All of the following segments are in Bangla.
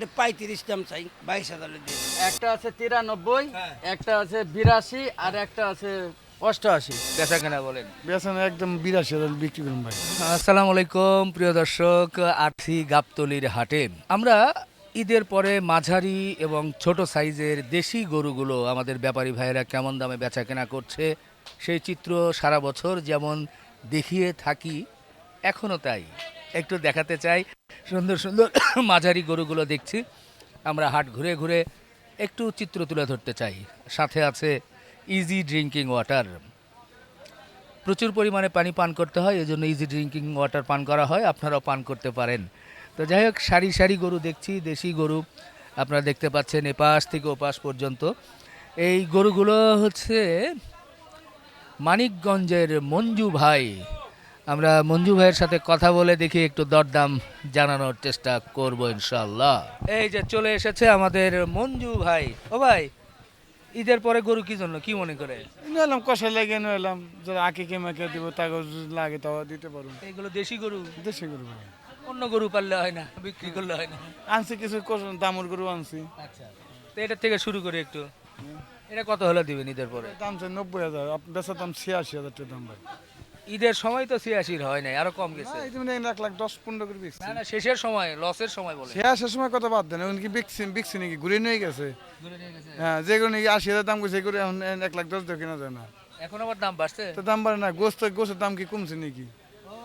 এটা 35 দাম চাই, 22,000 দিয়ে। একটা আছে 93, হ্যাঁ। একটা আছে 82 আর একটা আছে 88। বেচা কেনা বলেন। বেচন একদম 82,000 বিক্রি করুন ভাই। আসসালামু আলাইকুম প্রিয় দর্শক, আছি গাবতলীর হাটে। আমরা ঈদের পরে মাঝারি এবং ছোট সাইজের দেশি গরুগুলো আমাদের ব্যাপারী ভাইয়েরা কেমন দামে বেচা কেনা করছে সেই চিত্র সারা বছর যেমন দেখিয়ে থাকি এখনও তাই একটু দেখাতে চাই। সুন্দর সুন্দর মাঝারি গরুগুলো দেখছি, আমরা হাট ঘুরে ঘুরে একটু চিত্র তুলে ধরতে চাই। সাথে আছে ইজি ড্রিঙ্কিং ওয়াটার, প্রচুর পরিমাণে পানি পান করতে হয়, এজন্য ইজি ড্রিঙ্কিং ওয়াটার পান করা হয়, আপনারাও পান করতে পারেন। তো যাই হোক, সারি সারি গরু দেখছি, দেশি গরু আপনারা দেখতে পাচ্ছেন এপাশ থেকে ওপাশ পর্যন্ত। এই গরুগুলো হচ্ছে মানিকগঞ্জের মঞ্জু ভাই। আমরা মঞ্জু ভাইয়ের সাথে কথা বলে দেখি একটু দরদাম জানানোর চেষ্টা করব ইনশাল্লাহ। এই যে চলে এসেছে আমাদের মঞ্জু ভাই। ও ভাই, ঈদের পরে গরু কি জন্য কি মনে করে? নিলাম কষা লেগে নিলাম, যারা আঁকে কেমাকে দিব তাকে যদি লাগে তাও দিতে পারুন। এইগুলো দেশি গরু, দেশি গরু ভাই অন্য গরু পাললে হয় না, বিক্রি করলে হয় না। আনছি, কিছু দামুর গরু আনছি। আচ্ছা, তো এটার থেকে শুরু করি একটু। এটা কত হলে দিবেন ঈদের পরে? দাম চাই 90,000, বেচার দাম 86,000 টাকা দাম ভাই। ঈদের সময় তো 86 হয় নাই, আরো কম গেছে। না, এই জন্য 1,10,15 করে বিকছি। না না, শেষের সময়, লসের সময় বলে। শেষের সময় কত বাদ দেন, এখন কি বিকছি নাকি ঘুরে নিয়ে গেছে? ঘুরে নিয়ে গেছে। হ্যাঁ, যে গরু নাকি 80,000 দাম করছে, এই গরু এখন 1,10,000 দিয়ে কেনা যায় না। এখন আবার দাম বাড়ছে। তো দাম বাড়ে না, গোস্তের দাম কি কমছে নাকি? ও,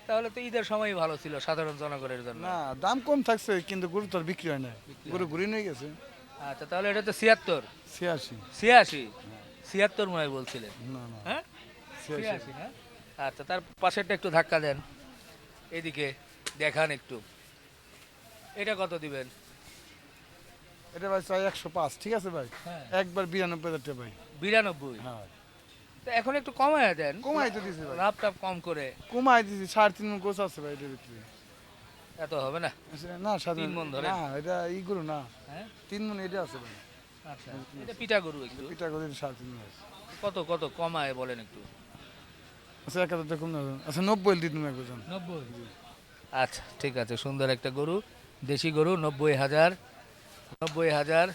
তাহলে তো ঈদের সময় ভালো ছিল সাধারণ জনগণের জন্য। না, দাম কম থাকছে কিন্তু গরু তো আর বিক্রি হয় না, গরু ঘুরে নিয়ে গেছে। আচ্ছা, তাহলে এটা তো 76। 86। 76 মনে হয় বলছিলেন। না না, হ্যাঁ, 86। 86 না? আচ্ছা, তার পাশেরটা একটু ধাক্কা দেন, এদিকে দেখান একটু। এটা কত দিবেন? এটা ভাই চাই 105, ঠিক আছে ভাই? হ্যাঁ। একবার 92,000 টাকা ভাই। 92। হ্যাঁ, তো এখন একটু কমায় দেন, কমাই তো দিছি ভাই, লাভ টাভ কম করে। কমাই দিছি। 3.5 মণ গোছ আছে ভাই এটার ভিতরে। এত হবে না। না, সাধারণ 3 মণ ধরে। না, এটা ই গরু না, হ্যাঁ, 3 মণ এটা আছে ভাই। আচ্ছা, এটা পিঠা গরু একটু। পিঠা করে 3.5 মণ আছে। কত কত কমায় বলেন একটু। আচ্ছা, 1,000 টাকা কম না? আচ্ছা, 90 দিন তুমি একজন। 90। আচ্ছা, ঠিক আছে, সুন্দর একটা গরু, দেশি গরু, 90,000। 90,000।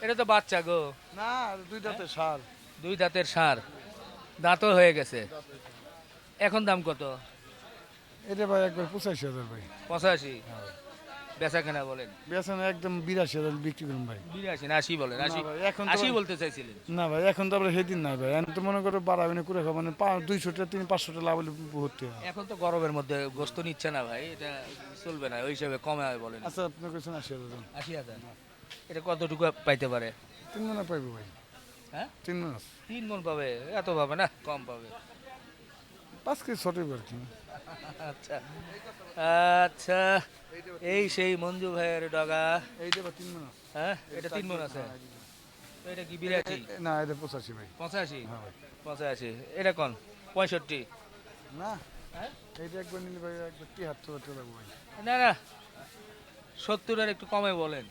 এটা তো বাচ্চা গো, না, দুইটাতে সার। 2 দাঁতের ষাঁড়, দাঁতও হয়ে গেছে। এখন দাম কত? এটা ভাই একবার 85,000 ভাই। 85। বেচা কেনা বলেন। বেচন একদম 82,000 বিক্রি করুন ভাই। 82 না 80 বলেন। 80, না ভাই, এখন তো 80 ভাই- বলতে চাইছিলেন। না ভাই, এখন তো আমরা সেদিন নাই ভাই, এখন তো মনে করো বাড়াবে না করে খাবো, মানে 200 টাকা 500 টাকা লাভ হলে বহুত টাকা। এখন তো গরমের মধ্যে গোস্ত নিচ্ছে না ভাই, এটা চলবে না, ওই হিসাবে কমে হয় বলেন। আচ্ছা, আপনি কেছেন 80,000। 80,000। এটা কতটুকু পাইতে পারে? 3 মণ পাইবো ভাই। হ্যাঁ, 3 মণ আছে। 3 মণ পাবে? এত পাবে না, কম পাবে। 5 কেজি ছোট আর কি। আচ্ছা আচ্ছা, এই সেই মঞ্জু ভাইয়ের ডগা। এইটা বা 3 মণ আছে। হ্যাঁ, এটা 3 মণ আছে। তো এটা কি 82? না, এটা 85 ভাই। 85? হ্যাঁ ভাই। 85। এটা কোন 65? না, হ্যাঁ, এইটা একবার নিলে ভাই একবার 73 টাকা লাগবে ভাই। না না, 70 আর একটু কমে বলেন।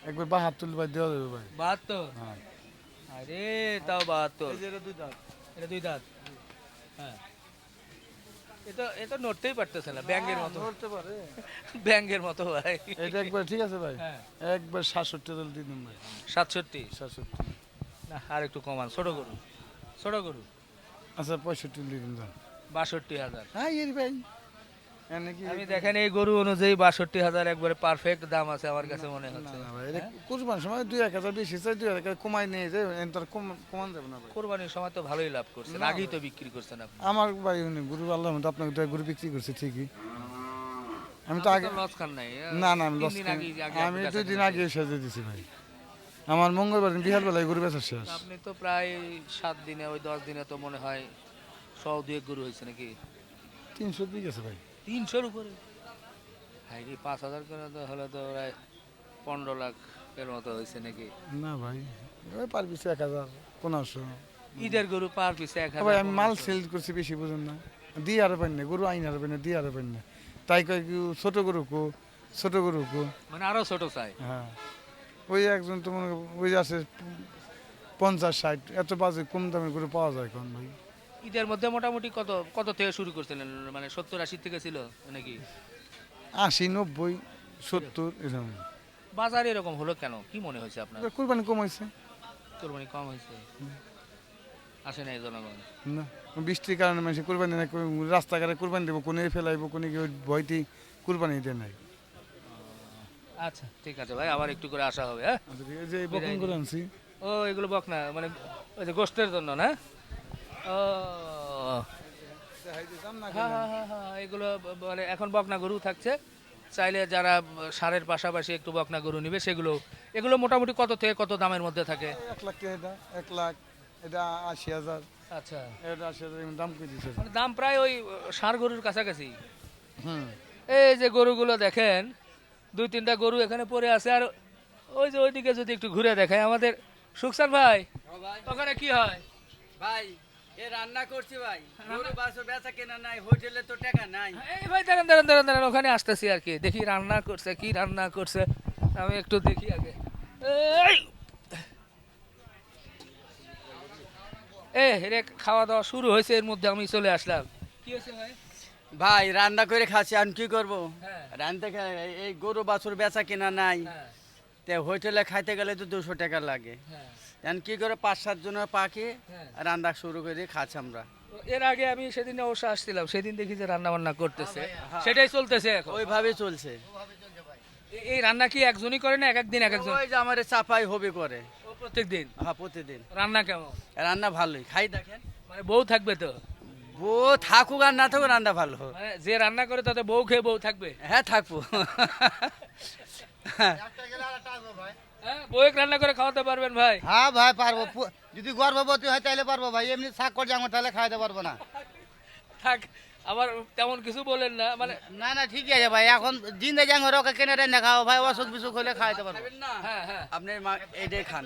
একবার 72 ভাই দেওয়া যাবে ভাই। 72? হ্যাঁ, আরে তাও 72। এই যে এটা 2 দাঁত। এটা 2 দাঁত। হ্যাঁ, এটা এটা নড়তেই পারতেছে না, ব্যাঙের মতো। ধরতে পারে। ব্যাঙের মতো ভাই। এটা একবার ঠিক আছে ভাই, হ্যাঁ, একবার 67 টাকা দিয়ে দিন ভাই। 67? 67। না, আর একটু কমান, ছোট গরু, ছোট গরু। আচ্ছা, 65 দিয়ে দিন যান। 62,000। হ্যাঁ, এর ভাই এনে কি? আমি দেখেন এই গরু অনুযায়ী 62,000 একবারে পারফেক্ট দাম আছে আমার কাছে মনে না হচ্ছে। না ভাই, এটা কুরবান সময় 2,000 বেশি চাই, 2,000 কমাই নিয়ে যায়, এন তার কমান যাবে না ভাই। কোরবানির সময় তো ভালোই লাভ করছেন, না আগেই তো বিক্রি করছেন আপনি। আমার ভাই উনি গুরু আল্লাহ মতো আপনাকে তো গরু বিক্রি করছে ঠিকই, আমি তো আগে। লস খান নাই? না না, আমি তিন লস দিন করি। আগে আমি আপনি 2 দিন বেচা আগে সাজে দিছি ভাই। আমার মঙ্গলবার দিন বিহাল বেলায় গরু বেচা শেষ। কিনেছেন। আপনি তো প্রায় 7 দিনে, ওই 10 দিনে তো মনে হয় 100-2 গরু হয়েছে নাকি? 300 দিয়ে গেছে ভাই। 300-র উপরে? হাই রে, 5,000 করে তো হলে তো প্রায় 15 লাখ এর মতো হয়েছে নাকি? না ভাই, ওই পার পিছু 1,000 1500। ঈদের গরু পার পিছে 1,000। ভাই আমি মাল সেল করছি বেশি, বুঝুন না, দিয়ে আর পাই না গরু, আইন আর পাই না, দিয়ে আর পাই না। তাই কয় কি ছোট গরু কো, ছোট গরু কো। মানে আরো ছোট চাই। হ্যাঁ, ওই একজন তো মনে করো ওই আছে 50-60, এত বাজে কম দামে গরু পাওয়া যায় কোন ভাই? ঈদের মধ্যে মোটামুটি কত কত থেকে শুরু করছিলেন? মানে 70-80 থেকে ছিল নাকি? 80-90। 70 এরকম। বাজার এরকম হলো কেন, কি মনে হয়েছে আপনার? কুরবানি কমাইছে কোরবানি কম হয়েছে, আসে নাই জনগণ। না, বৃষ্টির কারণে মানুষ কুরবানি নাই, রাস্তাঘাটে কুরবানি দেবো, কোনে ফেলাইবো, কোনে কি ভয়তেই কুরবানি দেয় নাই। আচ্ছা ঠিক আছে ভাই, আবার একটু করে আসা হবে। হ্যাঁ, আচ্ছা, ঠিক আছে, এই বকন করে আনছি। ও এগুলো বকনা, মানে ওই যে গোস্তের জন্য না? ও হ্যাঁ হ্যাঁ হ্যাঁ হ্যাঁ, এগুলো মানে এখন বকনা গরু থাকছে, চাইলে যারা সারের পাশাপাশি একটু বকনা গরু নিবে সেগুলো। এগুলো মোটামুটি কত থেকে কত দামের মধ্যে থাকে? 1 লাখ টাকা এটা, 1 লাখ, এটা 80,000, আচ্ছা, এটা 80,000 এরকম দাম করে দিচ্ছে। মানে দাম প্রায় ওই ষাঁড় গরুর কাছাকাছি। হুম, এই যে গরুগুলো দেখেন, 2-3টা গরু এখানে পড়ে আছে, আর ওই যে ওইদিকে যদি একটু ঘুরে দেখায় আমাদের সুখসান ভাই, ওখানে কি হয়? ভাই এ রান্না করছি ভাই, গরু বাছুর বেচা কেনা নাই, হোটেলে তো টাকা নাই। এই ভাই দাঁড়ান দাঁড়ান দাঁড়ান দাঁড়ান, ওখানে আসতেছি আর কি, দেখি রান্না করছে, কি রান্না করছে আমি একটু দেখি আগে। রে খাওয়া দাওয়া শুরু হয়েছে, এর মধ্যে আমি চলে আসলাম। কি হয়েছে ভাই? ভাই রান্না করে খাচ্ছি, আমি কি করবো? হ্যাঁ। রান্না এই গরু বাছুর বেচা কেনা নাই, হ্যাঁ তে হোটেলে খাইতে গেলে তো 200 টাকা লাগে। হ্যাঁ এখন কি করে 5-7 জনের পাকে হ্যাঁ। রান্না শুরু করে খাচ্ছি আমরা। তো এর আগে আমি সেদিন অবশ্য আসছিলাম, সেদিন দেখি যে রান্না বান্না করতেছে, সেটাই চলতেছে এখন। ওইভাবে চলছে। এই রান্না কি একজনই করে না এক একদিন এক একজন? ওই যে আমার চাপাই হবে করে। ও প্রত্যেক দিন হ্যাঁ প্রতিদিন। রান্না কেমন? রান্না ভালোই, খাই দেখেন। মানে বউ থাকবে তো? বউ থাকুক আর না থাকুক রান্না ভালো। মানে যে রান্না করে তাতে বউ খেয়ে বউ থাকবে? হ্যাঁ থাকবো। হ্যাঁ, বউয়ের রান্না করে খাওয়াতে পারবেন ভাই? হ্যাঁ ভাই পারবো, যদি গর্ভবতী হয় তাহলে পারবো ভাই, এমনি শাক করে আমার তাহলে খাইতে পারবো না। থাক, আবার তেমন কিছু বলেন না, মানে না না ঠিকই আছে ভাই, এখন জিন্দে জাং ওকে কেনে রান্না খাও ভাই, অসুখ বিসুখ হলে খাইতে পারবো। হ্যাঁ হ্যাঁ। আপনি এটাই খান।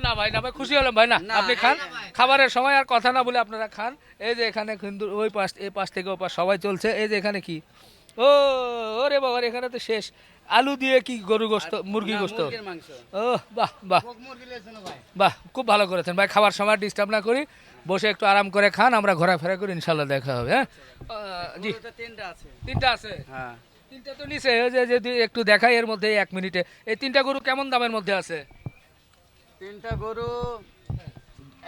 না ভাই না ভাই, খুশি হলাম ভাই, না না, আপনি খান, খাবারের সময় আর কথা না বলে আপনারা খান। এই যে এখানে কিন্তু ওই পাশ, এই পাশ থেকে ও পাশ সবাই চলছে। এই যে এখানে কি, ও ওরে বাবা, এখানে তো শেষ। আলু দিয়ে কি গরু গোস্ত, মুরগি না, গোস্ত? মুরগির মাংস। ও বাহ বাহ বাহ, খুব ভালো করেছেন ভাই। খাবার সময় ডিস্টার্ব না করি, বসে একটু আরাম করে খান, আমরা ঘোরাফেরা করি, ইনশাল্লাহ দেখা হবে। হ্যাঁ জি, গরু তো 3টা আছে। 3টা আছে? হ্যাঁ 3টা তো নিচে, ওই যে যদি একটু দেখাই এর মধ্যে 1 মিনিটে। এই 3টা গরু কেমন দামের মধ্যে আছে? 3টা গরু,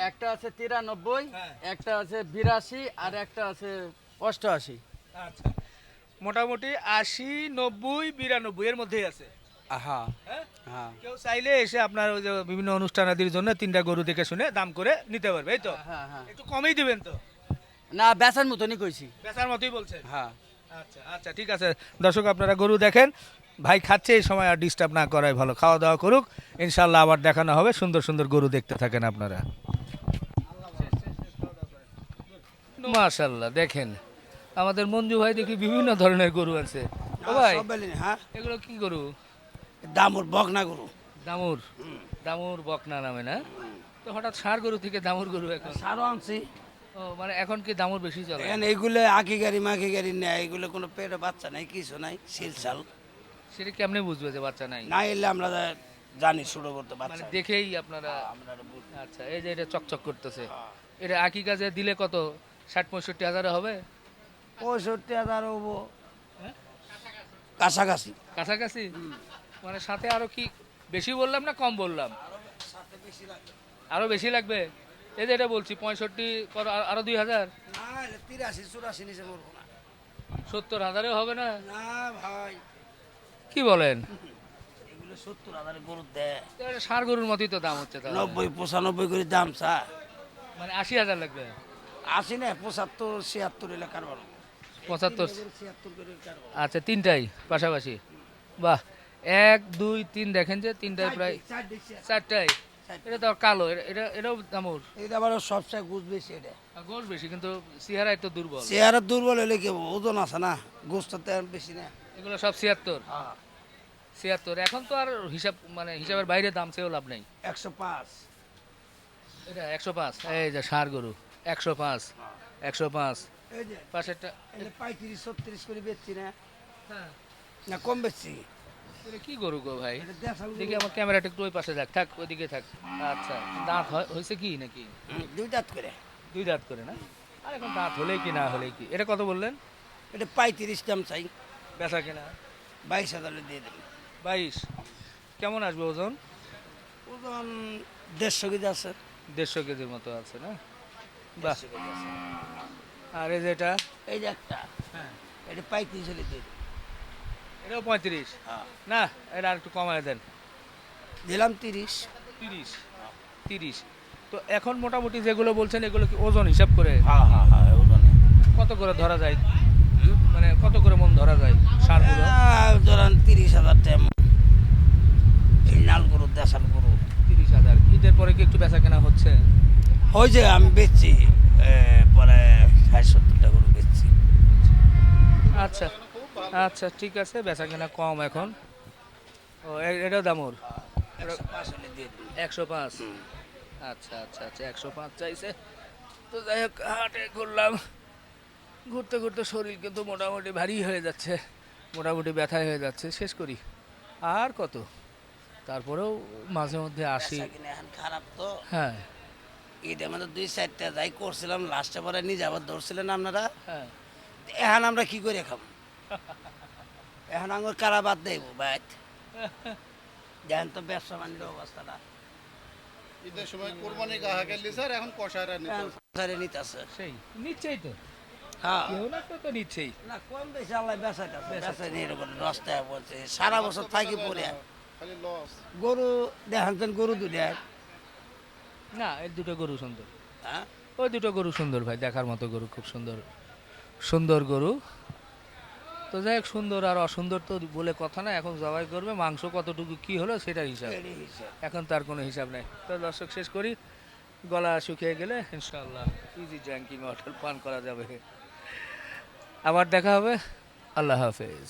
একটা আছে 93, হ্যাঁ। একটা আছে 82, আর একটা আছে 88। আচ্ছা, মোটামুটি 80, 90, 92 এর মধ্যেই আছে। হ্যাঁ হ্যাঁ, হ্যাঁ কেউ চাইলে এসে আপনার ওই যে বিভিন্ন অনুষ্ঠান আদির জন্য 3টা গরু দেখে শুনে দাম করে নিতে পারবে, এই তো? হ্যাঁ হ্যাঁ। একটু কমই দিবেন তো? না বেচার মতনই কইছি। বেচার মতোই বলছেন? হ্যাঁ আচ্ছা আচ্ছা ঠিক আছে। দর্শক আপনারা গরু দেখেন, ভাই খাচ্ছে, এই সময় আর ডিস্টার্ব না করাই ভালো। খাওয়া দাওয়া করুক, ইনশাল্লাহ আবার দেখানো হবে। সুন্দর সুন্দর গরু দেখতে থাকেন আপনারা। মাশাল্লাহ, দেখেন আমাদের মঞ্জু ভাই দেখি বিভিন্ন ধরনের গরু আছে। ও ভাই, সব বেলি হ্যাঁ, এগুলো কি গরু? দামুর বকনা গরু। দামুর, দামুর বকনা নামে না? তো হঠাৎ ষাঁড় গরু থেকে দামুর গরু এখন? সারও আনছি। ও মানে এখন কি দামুর বেশি চলে? এখন এইগুলো আঁকি গাড়ি মাখি গাড়ি নেয়, এগুলো কোনো পেটে বাচ্চা নাই, কিছু নাই, শিলশাল সেটা কেমনে বুঝবে যে বাচ্চা নাই? না এলে আমরা জানি শুরু করতে মানে বাচ্চা। দেখেই আপনারা? আমরা বুঝি। আচ্ছা, এই যে এটা চকচক করতেছে, এটা আকি কাজে দিলে কত? 60-65 হাজারে হবে? 65,000 হবো হ্যাঁ? কাছাকাছি। কাছাকাছি? মানে সাথে আরো কি বেশি বললাম না কম বললাম? আরো বেশি লাগবে? এই যে এটা বলছি 65 করো, আরো 2,000? না 83-84 নিচে মরবো না। 70,000-এও হবে না? না ভাই, কি বলেন? এগুলো 70,000 গরু দেয়, এটা ষাঁড় গরুর মতোই তো দাম হচ্ছে তাহলে। 90-95 করে দাম চা। মানে 80,000 লাগবে? 80 না 75-76 এলে কারবার। 75? 76 করে কারবার। আচ্ছা, 3টাই পাশাপাশি? বাহ, 1, 2, 3 দেখেন যে 3টায় প্রায় 4টাই। এটা তো কালো, এটাও দামুর। এটা আবার সবচেয়ে গুছ বেশি, এটা গোল বেশি কিন্তু চেহারা একটু দুর্বল। চেহারা দুর্বল হলে কি হবো? ওজন আছে না, গোস্ত তেমন বেশি না। এগুলো সব 76? হ্যাঁ 76 এখন তো আর হিসাব, মানে হিসাবের বাইরে দাম চেয়েও লাভ নেই। 105। এটা 105? এই যে ষাঁড় গরু 105, 105 এই যে পাশেরটা। এটা 35-36 করে বেচছি না, হ্যাঁ, না কম বেচছি। এটা কি গরু গো ভাই? এটা দেশাল গরু। দেখি আমার ক্যামেরাটা একটু ওই পাশে যাক, থাক ওইদিকে থাক। আচ্ছা, দাঁত হয়েছে কি নাকি? 2 দাঁত করে। 2 দাঁত করে না? আর এখন দাঁত হলেই কি না হলেই কি। এটা কত বললেন? এটা 35 দাম চাই, বেচা কেনা? 22,000 দিয়ে দেবেন। 22 কেমন আসবে ওজন? ওজন 150 কেজি আছে। 150 কেজির মতো আছে না? বাহ। 150 কেজি আছে। আর এই যেটা, এই যে একটা, হ্যাঁ, এটা 35 হলে দিয়ে দেব। এটাও 35? হ্যাঁ। না, এটা আর একটু কমায় দেন। দিলাম 30। 30। তো এখন মোটামুটি যেগুলো বলছেন এগুলো কি ওজন হিসাব করে হ্যাঁ হ্যাঁ হ্যাঁ ওজনে। কত করে ধরা যায়? মানে কত করে মন ধরা যায় সারগুলো? ধরেন 30,000 টাকা মণ। এই নাল গরু দেশাল গরু 30,000। ঈদের পরে কি একটু বেচা কেনা হচ্ছে? হয়েছে, আমি বেচছি পরে 60-70 টাকা গরু বেচছি। আচ্ছা আচ্ছা, ঠিক আছে, বেচা কেনা কম এখন। ও এটাও দামর? 105 হলে দিয়ে দেব। 105? আচ্ছা আচ্ছা আচ্ছা, 105 চাইছে। তো যাই হোক, হাটে ঘুরলাম, ঘুরতে ঘুরতে শরীর কিন্তু মোটামুটি ভারী হয়ে যাচ্ছে, মোটামুটি ব্যথা হয়ে যাচ্ছে। শেষ করি আর কত, তারপরেও মাঝে মধ্যে আসি। বেচা কিনা এখন খারাপ তো। হ্যাঁ ঈদের মধ্যে 2-4টা যাই করছিলাম, লাস্টে পরে নিজে আবার ধরছিলেন আপনারা। হ্যাঁ। এখন আমরা কি করে খাম? এখন আমার কারা বাদ দেব ভাই? দেখেন তো ব্যবসা বাণিজ্যের অবস্থাটা। ঈদের সময় কোরবানি গাহা গেলি স্যার এখন কষায়রা এখন সংসারে নিতেছে। সেই নিচ্ছেই তো, হ্যাঁ কেউ না তো নিচ্ছেই। না, কম বেশি আল্লাহ বেচাইতেছে, বেচাই নিয়ে এরকম 10 টাকা বলছে। সারা বছর থাকি পরে খালি লস। গরু দেখেন তো, গরু দুটা। না, এই দুটো গরু সুন্দর, হ্যাঁ ওই দুটো গরু সুন্দর ভাই, দেখার মতো গরু, খুব সুন্দর সুন্দর গরু। তো যাই হোক, সুন্দর আর অসুন্দর তো বলে কথা না, এখন জবাই করবে, মাংস কতটুকু কি হলো সেটার হিসাব, এরই হিসাব। এখন তার কোনো হিসাব নেই। তো দর্শক, শেষ করি, গলা শুকিয়ে গেলে ইনশাআল্লাহ ইজি ড্রিঙ্কিং ওয়াটার পান করা যাবে। আবার দেখা হবে, আল্লাহ হাফেজ।